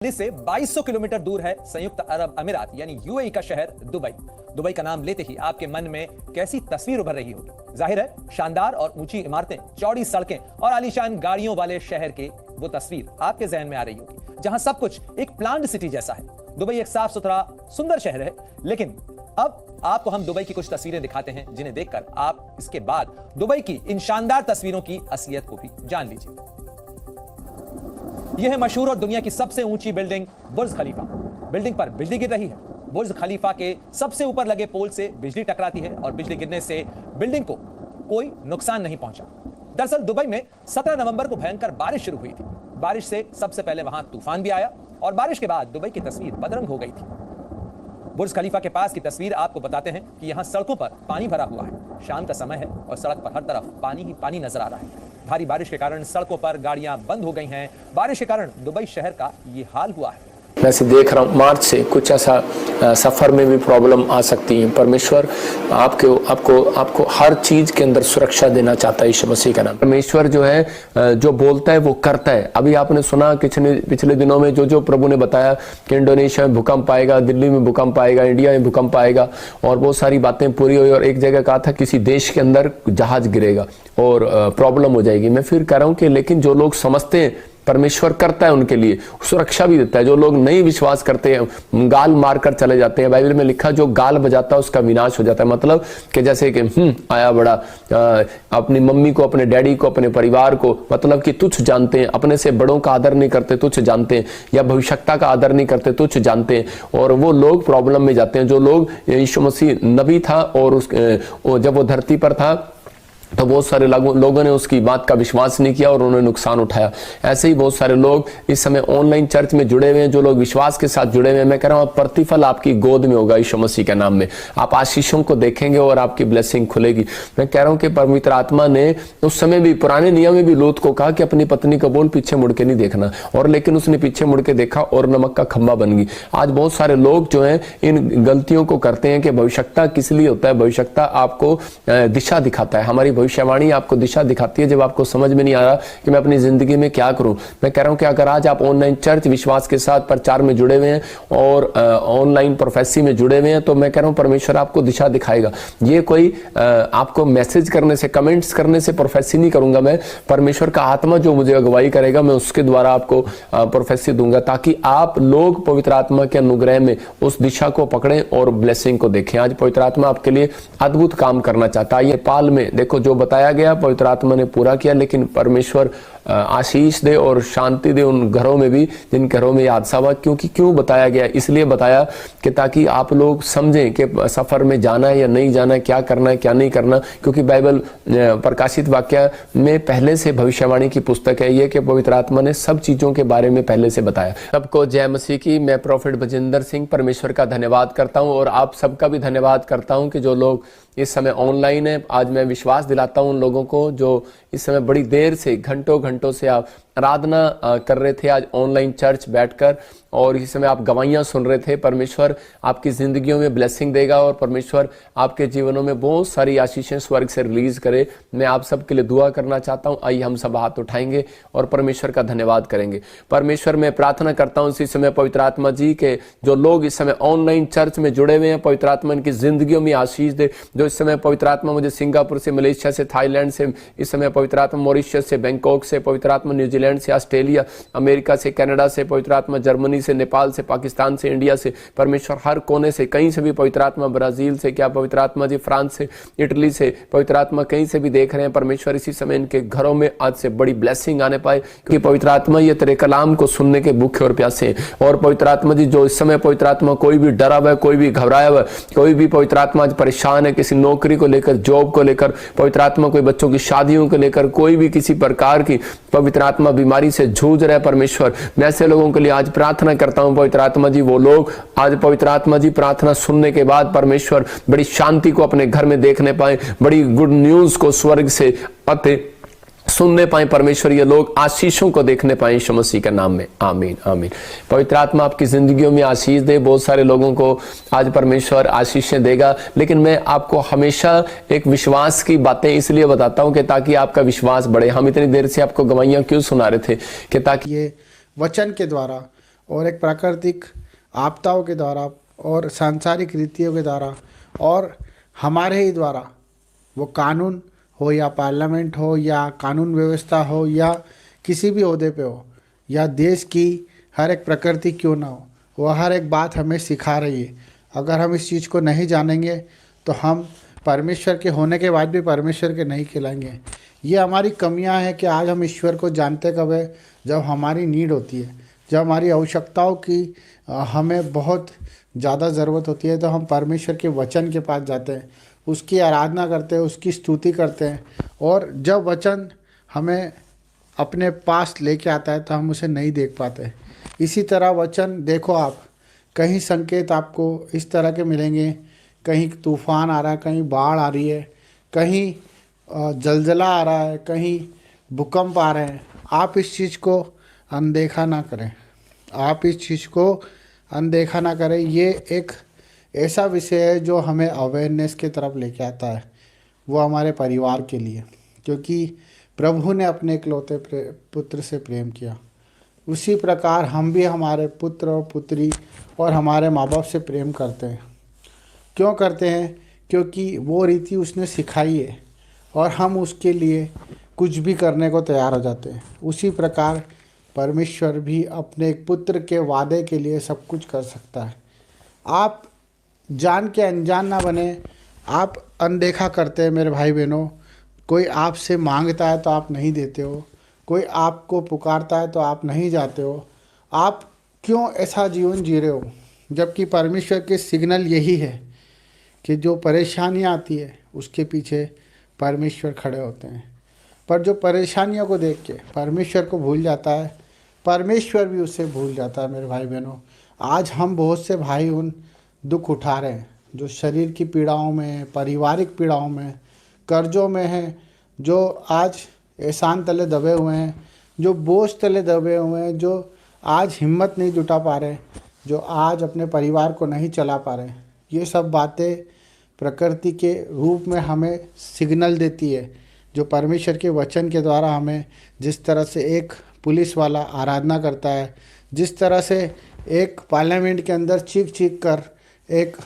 से 2200 किलोमीटर दूर है संयुक्त अरब अमीरात यानी यूएई का शहर दुबई। दुबई का नाम लेते ही आपके मन में कैसी तस्वीर उभर रही होगी? जाहिर है शानदार और ऊंची इमारतें, चौड़ी सड़कें और आलीशान गाड़ियों वाले शहर के वो तस्वीर आपके जहन में आ रही होगी, जहां सब कुछ एक प्लान्ड सिटी जैसा है। दुबई एक साफ सुथरा सुंदर शहर है, लेकिन अब आपको हम दुबई की कुछ तस्वीरें दिखाते हैं जिन्हें देखकर आप इसके बाद दुबई की इन शानदार तस्वीरों की असलियत को भी जान लीजिए। यह है मशहूर और दुनिया की सबसे ऊंची बिल्डिंग बुर्ज खलीफा। बिल्डिंग पर बिजली गिर रही है। बुर्ज खलीफा के सबसे ऊपर लगे पोल से बिजली टकराती है और बिजली गिरने से बिल्डिंग को कोई नुकसान नहीं पहुंचा। दरअसल दुबई में 17 नवंबर को भयंकर बारिश शुरू हुई थी। बारिश से सबसे पहले वहां तूफान भी आया और बारिश के बाद दुबई की तस्वीर बदरंग हो गई थी। बुर्ज खलीफा के पास की तस्वीर आपको बताते हैं कि यहां सड़कों पर पानी भरा हुआ है। शाम का समय है और सड़क पर हर तरफ पानी ही पानी नजर आ रहा है। भारी बारिश के कारण सड़कों पर गाड़ियां बंद हो गई हैं। बारिश के कारण दुबई शहर का ये हाल हुआ है। वैसे देख रहा हूँ मार्च से कुछ ऐसा सफ़र में भी प्रॉब्लम आ सकती है। परमेश्वर आपको हर चीज़ के अंदर सुरक्षा देना चाहता है यीशु मसीह का नाम। परमेश्वर जो है जो बोलता है वो करता है। अभी आपने सुना पिछले दिनों में जो प्रभु ने बताया कि इंडोनेशिया में भूकंप आएगा, दिल्ली में भूकंप आएगा, इंडिया में भूकंप आएगा और बहुत सारी बातें पूरी हुई। और एक जगह कहा था किसी देश के अंदर जहाज गिरेगा और प्रॉब्लम हो जाएगी। मैं फिर कह रहा हूँ कि लेकिन जो लोग समझते हैं परमेश्वर करता है उनके लिए सुरक्षा भी देता है। जो लोग नहीं विश्वास करते हैं गाल मारकर चले जाते हैं। बाइबल में लिखा जो गाल बजाता है उसका विनाश हो जाता है। मतलब कि जैसे कि आया बड़ा अपनी मम्मी को, अपने डैडी को, अपने परिवार को मतलब कि तुच्छ जानते हैं, अपने से बड़ों का आदर नहीं करते, तुच्छ जानते हैं, या भविष्यता का आदर नहीं करते, तुच्छ जानते हैं और वो लोग प्रॉब्लम में जाते हैं। जो लोग यीशु मसीह नबी था और जब वो धरती पर था तो बहुत सारे लोगों ने उसकी बात का विश्वास नहीं किया और उन्होंने नुकसान उठाया। ऐसे ही बहुत सारे लोग इस समय ऑनलाइन चर्च में जुड़े हुए हैं। जो लोग विश्वास के साथ जुड़े हुए हैं, मैं कह रहा हूं प्रतिफल आपकी गोद में होगा यीशु मसीह के नाम में। आप आशीषों को देखेंगे और आपकी ब्लेसिंग खुलेगी। मैं कह रहा हूं कि पवित्र आत्मा ने उस समय भी पुराने नियम में भी लूत को कहा कि अपनी पत्नी को बोल पीछे मुड़ के नहीं देखना, और लेकिन उसने पीछे मुड़ के देखा और नमक का खंबा बन गई। आज बहुत सारे लोग जो है इन गलतियों को करते हैं कि भविष्यता किस लिए होता है? भविष्यता आपको दिशा दिखाता है। हमारी भविष्यवाणी आपको दिशा दिखाती है जब आपको समझ में नहीं आ रहा कि मैं अपनी जिंदगी में क्या करूं। मैं कह रहा हूं कि अगर आज आप ऑनलाइन चर्च विश्वास के साथ प्रचार में जुड़े हुए हैं और ऑनलाइन प्रोफेसी में जुड़े हुए हैं तो मैं कह रहा हूं परमेश्वर आपको दिशा दिखाएगा। ये कोई आपको मैसेज करने से, कमेंट्स करने से प्रोफेसी नहीं करूंगा मैं। परमेश्वर का आत्मा जो मुझे अगुवाई करेगा मैं उसके द्वारा आपको प्रोफेसी दूंगा ताकि आप लोग पवित्र आत्मा के अनुग्रह में उस दिशा को पकड़ें और ब्लेसिंग को देखें। आज पवित्र आत्मा आपके लिए अद्भुत काम करना चाहता है। ये पाल में देखो जो बताया गया पवित्र आत्मा ने पूरा किया, लेकिन परमेश्वर आशीष दे और शांति दे उन घरों में भी जिन घरों में हादसा हुआ। क्यों बताया गया? इसलिए बताया कि ताकि आप लोग समझें कि सफर में जाना है या नहीं जाना है, क्या करना है क्या नहीं करना। क्योंकि बाइबल प्रकाशित वाक्य में पहले से भविष्यवाणी की पुस्तक है ये कि पवित्र आत्मा ने सब चीजों के बारे में पहले से बताया। सबको जय मसीह की। मैं प्रोफेट बजिंदर सिंह परमेश्वर का धन्यवाद करता हूं और आप सबका भी धन्यवाद करता हूं कि जो लोग इस समय ऑनलाइन है। आज मैं विश्वास दिलाता हूं उन लोगों को जो इस समय बड़ी देर से घंटों से आप आराधना कर रहे थे आज ऑनलाइन चर्च बैठकर और इस समय आप गवाहियां सुन रहे थे। परमेश्वर आपकी जिंदगियों में ब्लेसिंग देगा और परमेश्वर आपके जीवनों में बहुत सारी आशीषें स्वर्ग से रिलीज करे। मैं आप सबके लिए दुआ करना चाहता हूं। आइए हम सब हाथ उठाएंगे और परमेश्वर का धन्यवाद करेंगे। परमेश्वर मैं प्रार्थना करता हूं इस समय पवित्र आत्मा जी के जो लोग इस समय ऑनलाइन चर्च में जुड़े हुए हैं पवित्र आत्मा इनकी जिंदगियों में आशीष दे। जो इस समय पवित्र आत्मा मुझे सिंगापुर से, मलेशिया से, थाईलैंड से, इस समय पवित्र आत्मा मॉरिशस से, बैंकॉक से, पवित्र आत्मा न्यूजीलैंड से, ऑस्ट्रेलिया, अमेरिका से, कनाडा से, पवित्र आत्मा जर्मनी से, नेपाल से, पाकिस्तान से, इंडिया से, परमेश्वर हर कोने से, कहीं से भी पवित्र आत्मा, ब्राजील से, क्या पवित्र आत्मा जी फ्रांस से, इटली से, पवित्र आत्मा कहीं से भी देख रहे हैं परमेश्वर इसी समय इनके घरों में आज से बड़ी ब्लेसिंग आने पाए। क्योंकि पवित्र आत्मा ये तेरे कलाम को सुनने के भूखे और प्यासे हैं। और पवित्र आत्मा जी जो इस समय पवित्र आत्मा कोई भी डरा हुआ है, कोई भी घबराया हुआ है, कोई भी पवित्र आत्मा आज परेशान है किसी नौकरी को लेकर, जॉब को लेकर, पवित्र आत्मा कोई बच्चों की शादियों को लेकर, कोई भी किसी प्रकार की पवित्र आत्मा बीमारी से जूझ रहे परमेश्वर, मैं ऐसे लोगों के लिए आज प्रार्थना करता हूं पवित्र आत्मा जी। वो लोग आज पवित्र आत्मा जी प्रार्थना सुनने के बाद परमेश्वर बड़ी शांति को अपने घर में देखने पाए, बड़ी गुड न्यूज को स्वर्ग से आते सुनने पाए परमेश्वर। ये लोग आशीषों को देखने पाए यीशु मसीह के नाम में। आमीन आमीन। पवित्र आत्मा आपकी जिंदगियों में आशीष दे। बहुत सारे लोगों को आज परमेश्वर आशीषें देगा, लेकिन मैं आपको हमेशा एक विश्वास की बातें इसलिए बताता हूं कि ताकि आपका विश्वास बढ़े। हम इतनी देर से आपको गवाहियां क्यों सुना रहे थे कि ताकि ये वचन के द्वारा और एक प्राकृतिक आपदाओं के द्वारा और सांसारिक रीतियों के द्वारा और हमारे ही द्वारा, वो कानून हो या पार्लियामेंट हो या कानून व्यवस्था हो या किसी भी ओहदे पे हो या देश की हर एक प्रकृति क्यों ना हो, वो हर एक बात हमें सिखा रही है। अगर हम इस चीज़ को नहीं जानेंगे तो हम परमेश्वर के होने के बाद भी परमेश्वर के नहीं कहलाएंगे। ये हमारी कमियां हैं कि आज हम ईश्वर को जानते कब है, जब हमारी नीड होती है, जब हमारी आवश्यकताओं की हमें बहुत ज़्यादा ज़रूरत होती है, तो हम परमेश्वर के वचन के पास जाते हैं, उसकी आराधना करते हैं, उसकी स्तुति करते हैं। और जब वचन हमें अपने पास लेके आता है तो हम उसे नहीं देख पाते। इसी तरह वचन देखो, आप कहीं संकेत आपको इस तरह के मिलेंगे, कहीं तूफान आ रहा है, कहीं बाढ़ आ रही है, कहीं जलजला आ रहा है, कहीं भूकंप आ रहे हैं। आप इस चीज़ को अनदेखा ना करें, आप इस चीज़ को अनदेखा ना करें। ये एक ऐसा विषय है जो हमें अवेयरनेस की तरफ लेके आता है, वो हमारे परिवार के लिए, क्योंकि प्रभु ने अपने इकलौते पुत्र से प्रेम किया, उसी प्रकार हम भी हमारे पुत्र और पुत्री और हमारे माँ बाप से प्रेम करते हैं। क्यों करते हैं? क्योंकि वो रीति उसने सिखाई है और हम उसके लिए कुछ भी करने को तैयार हो जाते हैं। उसी प्रकार परमेश्वर भी अपने एक पुत्र के वादे के लिए सब कुछ कर सकता है। आप जान के अनजान ना बने, आप अनदेखा करते हैं मेरे भाई बहनों। कोई आपसे मांगता है तो आप नहीं देते हो, कोई आपको पुकारता है तो आप नहीं जाते हो। आप क्यों ऐसा जीवन जी रहे हो? जबकि परमेश्वर के सिग्नल यही है कि जो परेशानियाँ आती है उसके पीछे परमेश्वर खड़े होते हैं। पर जो परेशानियों को देख के परमेश्वर को भूल जाता है, परमेश्वर भी उससे भूल जाता है। मेरे भाई बहनों, आज हम बहुत से भाई उन दुख उठा रहे हैं जो शरीर की पीड़ाओं में, पारिवारिक पीड़ाओं में, कर्जों में हैं, जो आज एहसान तले दबे हुए हैं, जो बोझ तले दबे हुए हैं, जो आज हिम्मत नहीं जुटा पा रहे, जो आज अपने परिवार को नहीं चला पा रहे। ये सब बातें प्रकृति के रूप में हमें सिग्नल देती है, जो परमेश्वर के वचन के द्वारा हमें, जिस तरह से एक पुलिस वाला आराधना करता है, जिस तरह से एक पार्लियामेंट के अंदर चीख चीख कर एक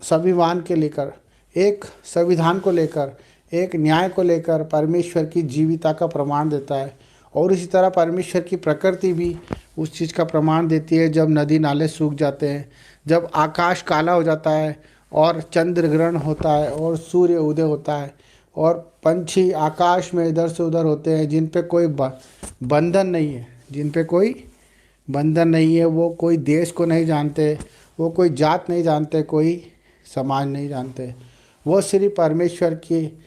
संविधान के लेकर, एक संविधान को लेकर, एक न्याय को लेकर परमेश्वर की जीविता का प्रमाण देता है। और इसी तरह परमेश्वर की प्रकृति भी उस चीज़ का प्रमाण देती है। जब नदी नाले सूख जाते हैं, जब आकाश काला हो जाता है और चंद्र ग्रहण होता है और सूर्य उदय होता है और पंछी आकाश में इधर से उधर होते हैं, जिन पे कोई बंधन नहीं है, जिन पे कोई बंधन नहीं है, वो कोई देश को नहीं जानते, वो कोई जात नहीं जानते, कोई समाज नहीं जानते, वो सिर्फ परमेश्वर की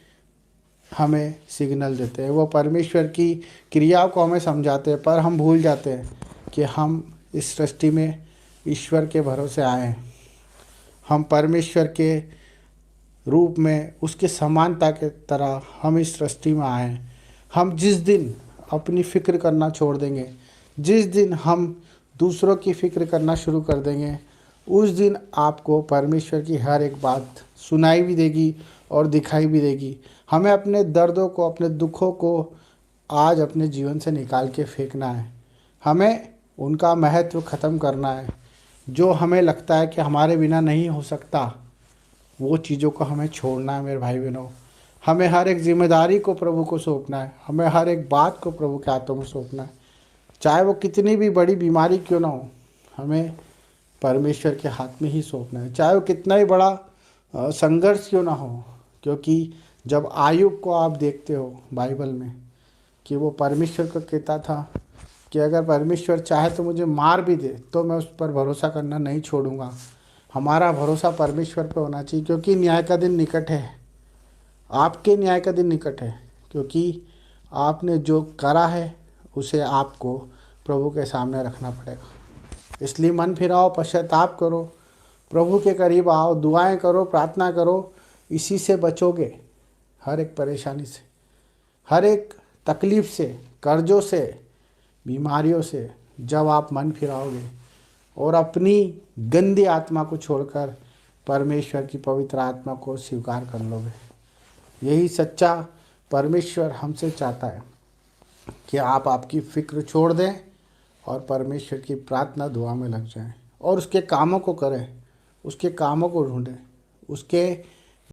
हमें सिग्नल देते हैं, वो परमेश्वर की क्रियाओं को हमें समझाते हैं। पर हम भूल जाते हैं कि हम इस सृष्टि में ईश्वर के भरोसे आए हैं। हम परमेश्वर के रूप में, उसके समानता के तरह हम इस सृष्टि में आए हैं। हम जिस दिन अपनी फ़िक्र करना छोड़ देंगे, जिस दिन हम दूसरों की फ़िक्र करना शुरू कर देंगे, उस दिन आपको परमेश्वर की हर एक बात सुनाई भी देगी और दिखाई भी देगी। हमें अपने दर्दों को, अपने दुखों को आज अपने जीवन से निकाल के फेंकना है। हमें उनका महत्व ख़त्म करना है। जो हमें लगता है कि हमारे बिना नहीं हो सकता, वो चीज़ों को हमें छोड़ना है। मेरे भाई बहनों, हमें हर एक जिम्मेदारी को प्रभु को सौंपना है। हमें हर एक बात को प्रभु के हाथों में सौंपना है, चाहे वो कितनी भी बड़ी बीमारी क्यों ना हो, हमें परमेश्वर के हाथ में ही सौंपना है। चाहे वो कितना ही बड़ा संघर्ष क्यों ना हो, क्योंकि जब आयुब को आप देखते हो बाइबल में कि वो परमेश्वर को कहता था कि अगर परमेश्वर चाहे तो मुझे मार भी दे तो मैं उस पर भरोसा करना नहीं छोड़ूंगा। हमारा भरोसा परमेश्वर पर होना चाहिए, क्योंकि न्याय का दिन निकट है। आपके न्याय का दिन निकट है, क्योंकि आपने जो करा है उसे आपको प्रभु के सामने रखना पड़ेगा। इसलिए मन फिराओ, पश्चाताप करो, प्रभु के करीब आओ, दुआएं करो, प्रार्थना करो। इसी से बचोगे, हर एक परेशानी से, हर एक तकलीफ़ से, कर्जों से, बीमारियों से। जब आप मन फिराओगे और अपनी गंदी आत्मा को छोड़कर परमेश्वर की पवित्र आत्मा को स्वीकार कर लोगे, यही सच्चा परमेश्वर हमसे चाहता है कि आप आपकी फ़िक्र छोड़ दें और परमेश्वर की प्रार्थना दुआ में लग जाएं और उसके कामों को करें, उसके कामों को ढूंढें, उसके